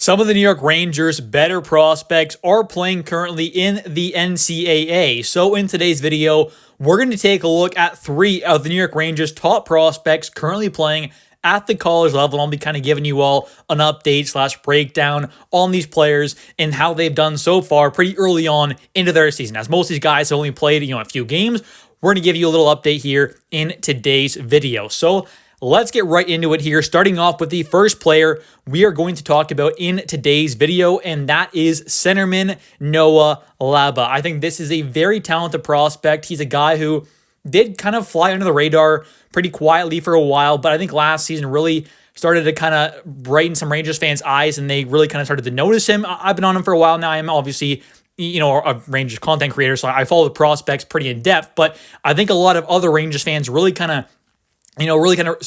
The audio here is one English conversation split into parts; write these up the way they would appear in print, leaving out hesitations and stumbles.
Some of the New York Rangers' better prospects are playing currently in the NCAA. So in today's video, we're going to take a look at three of the New York Rangers' top prospects currently playing at the college level. And I'll be kind of giving you all an update / breakdown on these players and how they've done so far pretty early on into their season. As most of these guys have only played, a few games, we're going to give you a little update here in today's video. So let's get right into it here, starting off with the first player we are going to talk about in today's video, and that is centerman Noah Labbe. I think this is a very talented prospect. He's a guy who did kind of fly under the radar pretty quietly for a while, but I think last season really started to kind of brighten some Rangers fans' eyes, and they really kind of started to notice him. I've been on him for a while now. I'm obviously a Rangers content creator, so I follow the prospects pretty in depth, but I think a lot of other Rangers fans really kind of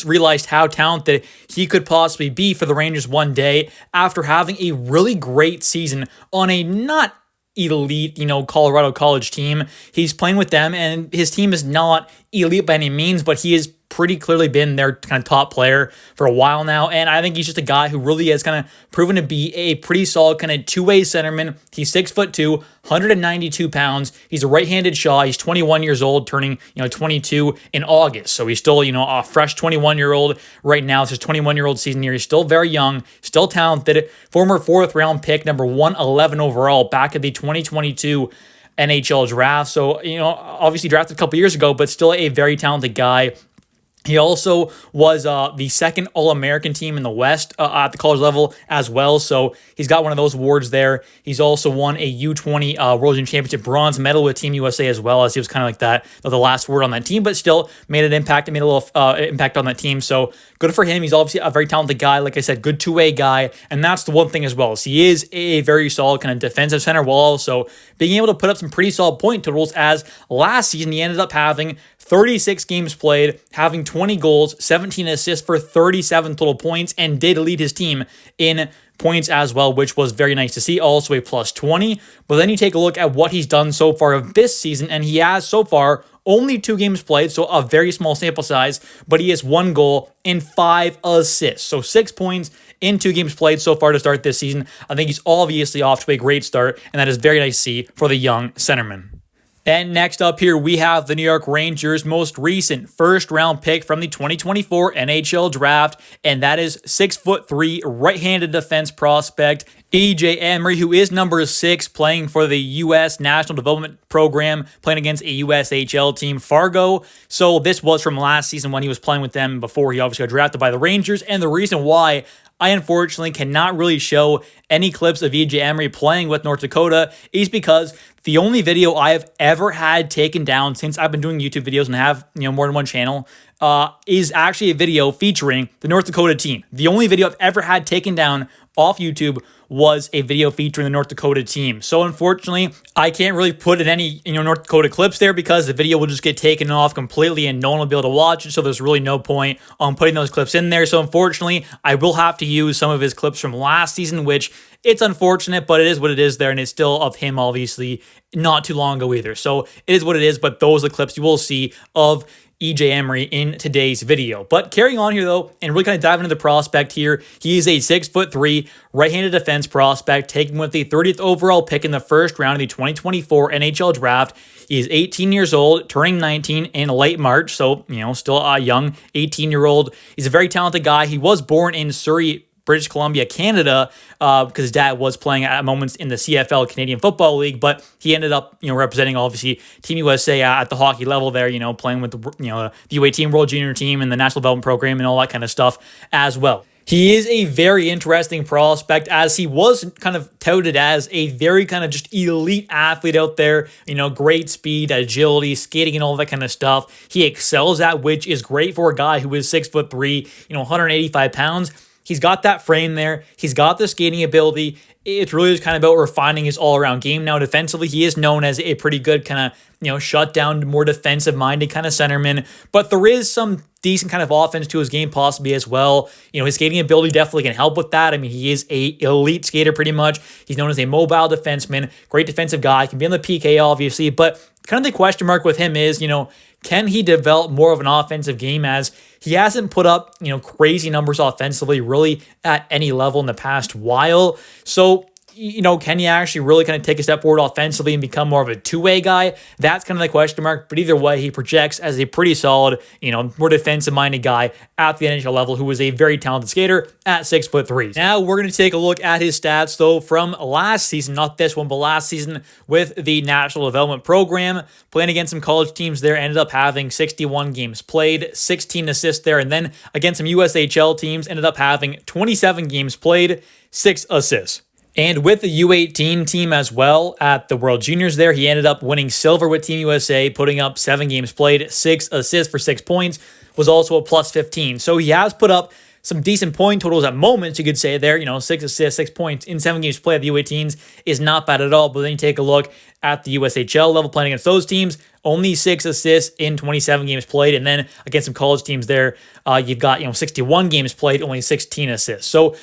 realized how talented he could possibly be for the Rangers one day after having a really great season on a not elite, Colorado college team. He's playing with them, and his team is not elite by any means, but he has pretty clearly been their kind of top player for a while now. And I think he's just a guy who really has kind of proven to be a pretty solid kind of two-way centerman. He's 6'2", 192 pounds. He's a right-handed shot. He's 21 years old, turning 22 in August. So he's still a fresh 21-year-old right now. It's his 21-year-old season here. He's still very young, still talented. Former 4th round pick, number 111 overall, back at the 2022 NHL draft. So obviously drafted a couple years ago, but still a very talented guy. He also was the second All-American team in the West at the college level as well, so he's got one of those awards there. He's also won a U20 World Junior Championship bronze medal with Team USA as well, as he was kind of like the last word on that team, but still made an impact and made a little impact on that team, so good for him. He's obviously a very talented guy, like I said, good two-way guy, and that's the one thing as well. So he is a very solid kind of defensive center while also being able to put up some pretty solid point totals, as last season he ended up having 36 games played, having 20 goals, 17 assists for 37 total points, and did lead his team in points as well, which was very nice to see. Also a plus 20. But then you take a look at what he's done so far of this season, and he has so far only 2 games played, so a very small sample size, but he has 1 goal and 5 assists. So 6 points in 2 games played so far to start this season. I think he's obviously off to a great start, and that is very nice to see for the young centerman. And next up here, we have the New York Rangers' most recent first-round pick from the 2024 NHL Draft, and that is 6'3", right-handed defense prospect E.J. Emery, who is number 6, playing for the U.S. National Development Program, playing against a USHL team, Fargo. So this was from last season when he was playing with them before he obviously got drafted by the Rangers, and the reason why I unfortunately cannot really show any clips of E.J. Emery playing with North Dakota is because the only video I have ever had taken down since I've been doing YouTube videos and have more than one channel is actually a video featuring the North Dakota team. The only video I've ever had taken down off YouTube was a video featuring the North Dakota team. So unfortunately, I can't really put in any North Dakota clips there because the video will just get taken off completely and no one will be able to watch it. So there's really no point on putting those clips in there. So unfortunately, I will have to use some of his clips from last season, which it's unfortunate, but it is what it is there, and it's still of him, obviously, not too long ago either. So it is what it is, but those are the clips you will see of E.J. Emery in today's video. But carrying on here, though, and really kind of diving into the prospect here, he is a 6'3", right-handed defense prospect, taken with the 30th overall pick in the first round of the 2024 NHL Draft. He is 18 years old, turning 19 in late March, so, still a young 18-year-old. He's a very talented guy. He was born in Surrey, British Columbia, Canada, because his dad was playing at moments in the CFL, Canadian Football League, but he ended up, representing obviously Team USA at the hockey level there, playing with the U18 World Junior team and the National Development Program and all that kind of stuff as well. He is a very interesting prospect, as he was kind of touted as a very kind of just elite athlete out there, great speed, agility, skating, and all that kind of stuff. He excels at, which is great for a guy who is 6'3", 185 pounds. He's got that frame there. He's got the skating ability. It's really just kind of about refining his all-around game. Now, defensively, he is known as a pretty good kind of, shut down, more defensive-minded kind of centerman. But there is some decent kind of offense to his game possibly as well. His skating ability definitely can help with that. I mean, he is a elite skater pretty much. He's known as a mobile defenseman, great defensive guy. Can be on the PK, obviously. But kind of the question mark with him is, can he develop more of an offensive game, as he hasn't put up, crazy numbers offensively really at any level in the past while. So, can he actually really kind of take a step forward offensively and become more of a two-way guy? That's kind of the question mark. But either way, he projects as a pretty solid, more defensive-minded guy at the NHL level who is a very talented skater at 6'3". Now we're going to take a look at his stats, though, from last season, not this one, but last season with the National Development Program. Playing against some college teams there, ended up having 61 games played, 16 assists there. And then against some USHL teams, ended up having 27 games played, 6 assists. And with the U18 team as well at the World Juniors there, he ended up winning silver with Team USA, putting up 7 games played, 6 assists for 6 points, was also a plus 15. So he has put up some decent point totals at moments, you could say there. 6 assists, 6 points in 7 games played at the U18s is not bad at all. But then you take a look at the USHL level playing against those teams, only 6 assists in 27 games played. And then against some college teams there, you've got, 61 games played, only 16 assists. So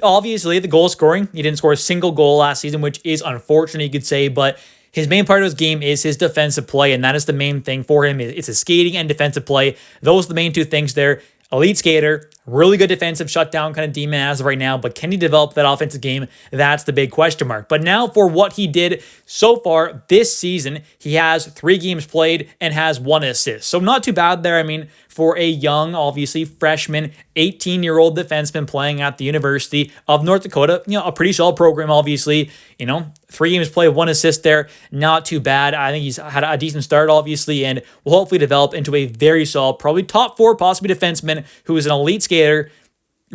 obviously, the goal scoring, he didn't score a single goal last season, which is unfortunate, you could say, but his main part of his game is his defensive play, and that is the main thing for him. It's his skating and defensive play. Those are the main two things there. Elite skater, really good defensive shutdown kind of demon as of right now, but can he develop that offensive game? That's the big question mark. But now for what he did so far this season, he has 3 games played and has 1 assist. So not too bad there. I mean, for a young, obviously, freshman, 18-year-old defenseman playing at the University of North Dakota, a pretty solid program, obviously. 3 games played, 1 assist there. Not too bad. I think he's had a decent start, obviously, and will hopefully develop into a very solid, probably top 4, possibly defenseman who is an elite skater,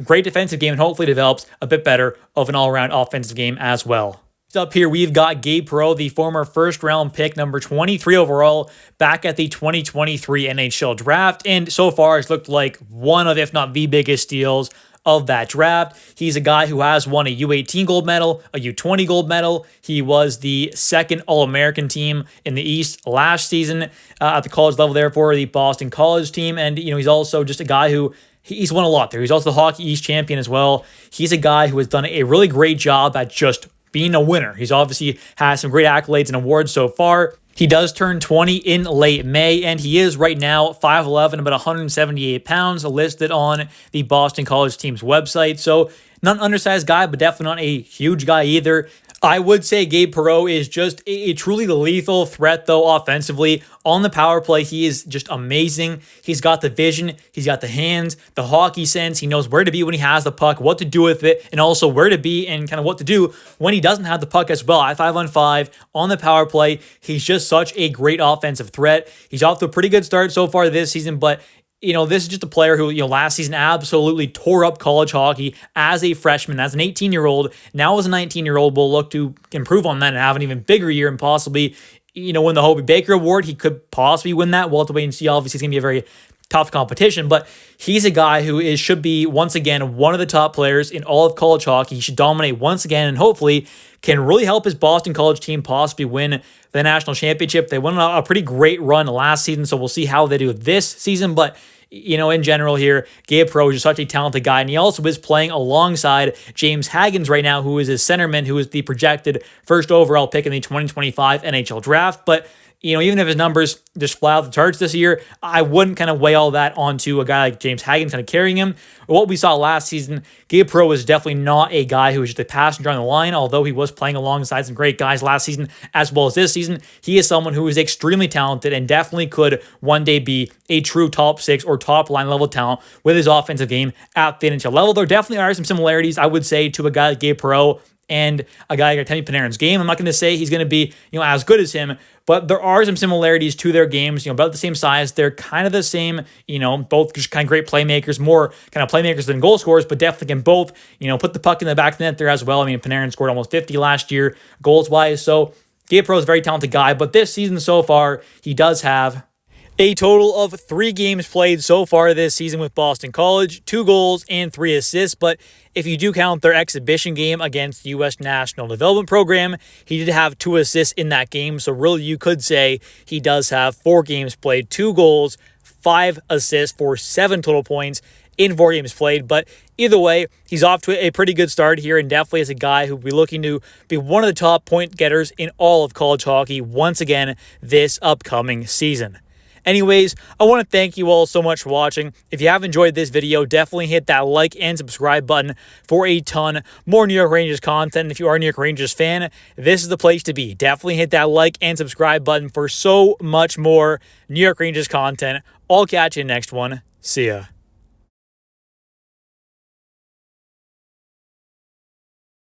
great defensive game, and hopefully develops a bit better of an all-around offensive game as well. Up here, we've got Gabe Perreault, the former first-round pick, number 23 overall, back at the 2023 NHL draft, and so far it's looked like one of, if not the biggest steals of that draft. He's a guy who has won a U18 gold medal, a U20 gold medal. He was the second All-American team in the East last season at the college level there for the Boston College team, and he's also just a guy who he's won a lot there. He's also the Hockey East champion as well. He's a guy who has done a really great job at just being a winner. He's obviously has some great accolades and awards so far. He does turn 20 in late May, and he is right now 5'11", about 178 pounds, listed on the Boston College team's website. So not an undersized guy, but definitely not a huge guy either. I would say Gabe Perreault is just a truly lethal threat, though, offensively. On the power play, he is just amazing. He's got the vision. He's got the hands, the hockey sense. He knows where to be when he has the puck, what to do with it, and also where to be and kind of what to do when he doesn't have the puck as well. At 5-on-5, on the power play, he's just such a great offensive threat. He's off to a pretty good start so far this season, but this is just a player who, last season absolutely tore up college hockey as a freshman, as an 18-year-old. Now as a 19-year-old, will look to improve on that and have an even bigger year and possibly, win the Hobie Baker Award. He could possibly win that. We'll have to wait and see. Obviously, it's going to be a very tough competition, but he's a guy who should be, once again, one of the top players in all of college hockey. He should dominate once again and hopefully can really help his Boston College team possibly win the national championship. They went on a pretty great run last season, so we'll see how they do this season, but in general here, Gabe Perreault is just such a talented guy, and he also is playing alongside James Haggins right now, who is his centerman, who is the projected first overall pick in the 2025 NHL draft. But even if his numbers just fly out the charts this year, I wouldn't kind of weigh all that onto a guy like James Haggins kind of carrying him. What we saw last season, Gabe Perreault was definitely not a guy who was just a passenger on the line, although he was playing alongside some great guys last season as well as this season. He is someone who is extremely talented and definitely could one day be a true top 6 or top line level talent with his offensive game at the NHL level. There definitely are some similarities, I would say, to a guy like Gabe Perreault and a guy like Artemi Panarin's game. I'm not going to say he's going to be, as good as him, but there are some similarities to their games, about the same size. They're kind of the same, both just kind of great playmakers, more kind of playmakers than goal scorers, but definitely can both, put the puck in the back of the net there as well. I mean, Panarin scored almost 50 last year, goals-wise. So Gabe Perreault is a very talented guy, but this season so far, he does have a total of 3 games played so far this season with Boston College, 2 goals and 3 assists. But if you do count their exhibition game against the U.S. National Development Program, he did have 2 assists in that game. So really, you could say he does have 4 games played, 2 goals, 5 assists for 7 total points in 4 games played. But either way, he's off to a pretty good start here, and definitely is a guy who will be looking to be one of the top point getters in all of college hockey once again this upcoming season. Anyways, I want to thank you all so much for watching. If you have enjoyed this video, definitely hit that like and subscribe button for a ton more New York Rangers content. And if you are a New York Rangers fan, this is the place to be. Definitely hit that like and subscribe button for so much more New York Rangers content. I'll catch you next one. See ya.